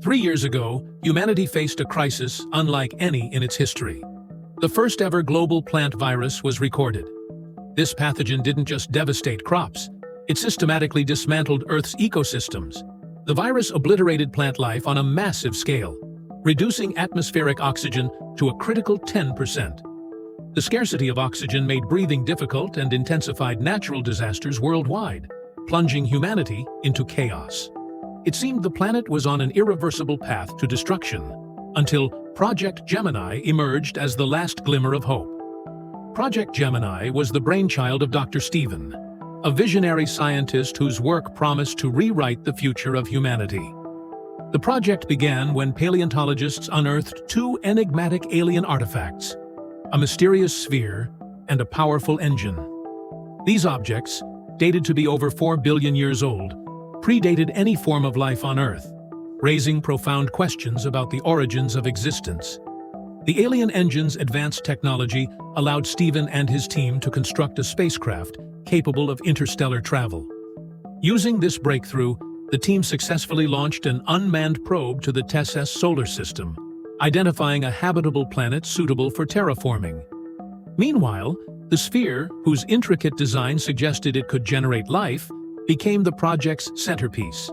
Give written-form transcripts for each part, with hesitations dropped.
3 years ago, humanity faced a crisis unlike any in its history. The first ever global plant virus was recorded. This pathogen didn't just devastate crops, it systematically dismantled Earth's ecosystems. The virus obliterated plant life on a massive scale, reducing atmospheric oxygen to a critical 10%. The scarcity of oxygen made breathing difficult and intensified natural disasters worldwide, plunging humanity into chaos. It seemed the planet was on an irreversible path to destruction, until Project Gemini emerged as the last glimmer of hope. Project Gemini was the brainchild of Dr. Stephen, a visionary scientist whose work promised to rewrite the future of humanity. The project began when paleontologists unearthed two enigmatic alien artifacts, a mysterious sphere and a powerful engine. These objects, dated to be over 4 billion years old, predated any form of life on Earth, raising profound questions about the origins of existence. The alien engine's advanced technology allowed Stephen and his team to construct a spacecraft capable of interstellar travel. Using this breakthrough, the team successfully launched an unmanned probe to the TESS solar system, identifying a habitable planet suitable for terraforming. Meanwhile, the sphere, whose intricate design suggested it could generate life, became the project's centerpiece.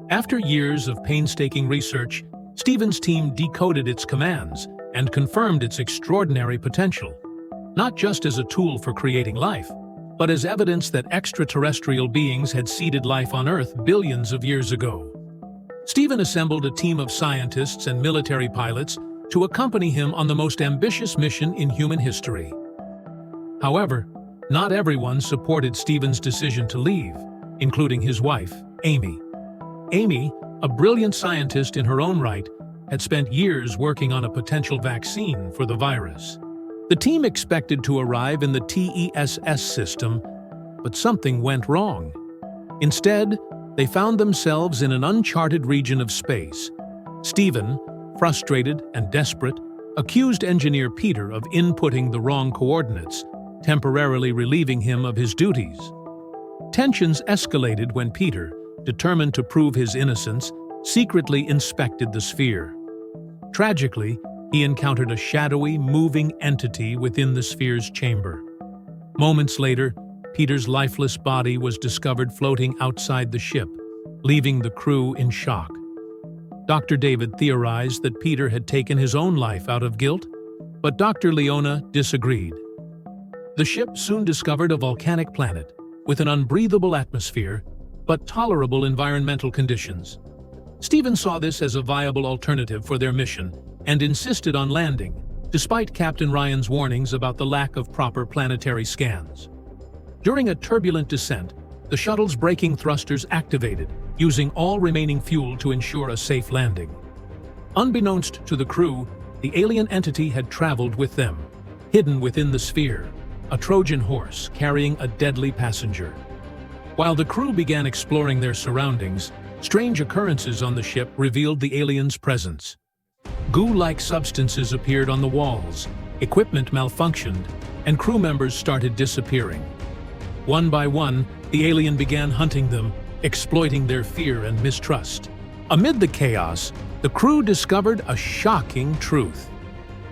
After years of painstaking research, Stephen's team decoded its commands and confirmed its extraordinary potential, not just as a tool for creating life, but as evidence that extraterrestrial beings had seeded life on Earth billions of years ago. Stephen assembled a team of scientists and military pilots to accompany him on the most ambitious mission in human history. However, not everyone supported Stephen's decision to leave, including his wife, Amy. Amy, a brilliant scientist in her own right, had spent years working on a potential vaccine for the virus. The team expected to arrive in the TESS system, but something went wrong. Instead, they found themselves in an uncharted region of space. Stephen, frustrated and desperate, accused engineer Peter of inputting the wrong coordinates, temporarily relieving him of his duties. Tensions escalated when Peter, determined to prove his innocence, secretly inspected the sphere. Tragically, he encountered a shadowy, moving entity within the sphere's chamber. Moments later, Peter's lifeless body was discovered floating outside the ship, leaving the crew in shock. Dr. David theorized that Peter had taken his own life out of guilt, but Dr. Leona disagreed. The ship soon discovered a volcanic planet with an unbreathable atmosphere, but tolerable environmental conditions. Stephen saw this as a viable alternative for their mission and insisted on landing, despite Captain Ryan's warnings about the lack of proper planetary scans. During a turbulent descent, the shuttle's braking thrusters activated, using all remaining fuel to ensure a safe landing. Unbeknownst to the crew, the alien entity had traveled with them, hidden within the sphere, a Trojan horse carrying a deadly passenger. While the crew began exploring their surroundings, strange occurrences on the ship revealed the aliens' presence. Goo-like substances appeared on the walls, equipment malfunctioned, and crew members started disappearing. One by one, the alien began hunting them, exploiting their fear and mistrust. Amid the chaos, the crew discovered a shocking truth.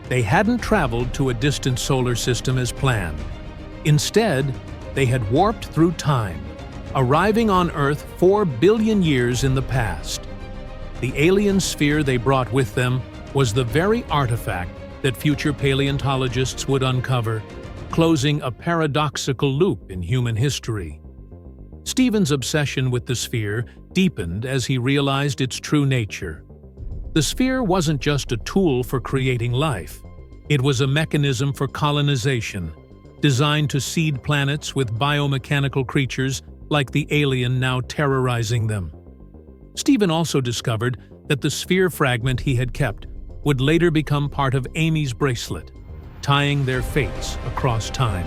They hadn't traveled to a distant solar system as planned. Instead, they had warped through time, arriving on Earth 4 billion years in the past. The alien sphere they brought with them was the very artifact that future paleontologists would uncover, closing a paradoxical loop in human history. Stephen's obsession with the sphere deepened as he realized its true nature. The sphere wasn't just a tool for creating life. It was a mechanism for colonization, designed to seed planets with biomechanical creatures like the alien now terrorizing them. Stephen also discovered that the sphere fragment he had kept would later become part of Amy's bracelet, tying their fates across time.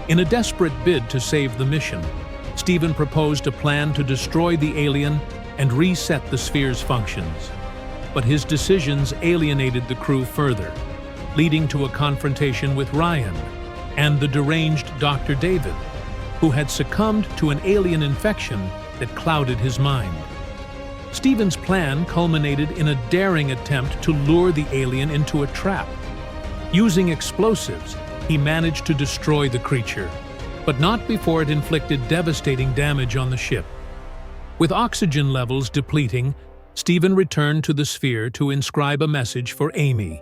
In a desperate bid to save the mission, Stephen proposed a plan to destroy the alien and reset the sphere's functions. But his decisions alienated the crew further, leading to a confrontation with Ryan and the deranged Dr. David, who had succumbed to an alien infection that clouded his mind. Stephen's plan culminated in a daring attempt to lure the alien into a trap. Using explosives, he managed to destroy the creature, but not before it inflicted devastating damage on the ship. With oxygen levels depleting, Stephen returned to the sphere to inscribe a message for Amy,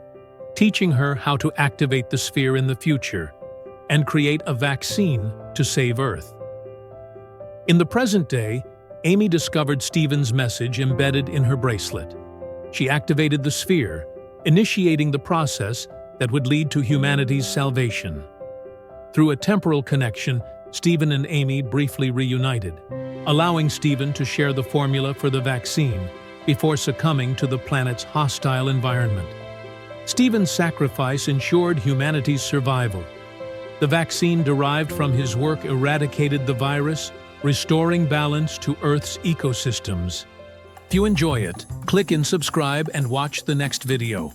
teaching her how to activate the sphere in the future and create a vaccine to save Earth. In the present day, Amy discovered Stephen's message embedded in her bracelet. She activated the sphere, initiating the process that would lead to humanity's salvation. Through a temporal connection, Stephen and Amy briefly reunited, allowing Stephen to share the formula for the vaccine before succumbing to the planet's hostile environment. Stephen's sacrifice ensured humanity's survival. The vaccine derived from his work eradicated the virus, restoring balance to Earth's ecosystems. If you enjoy it, click and subscribe and watch the next video.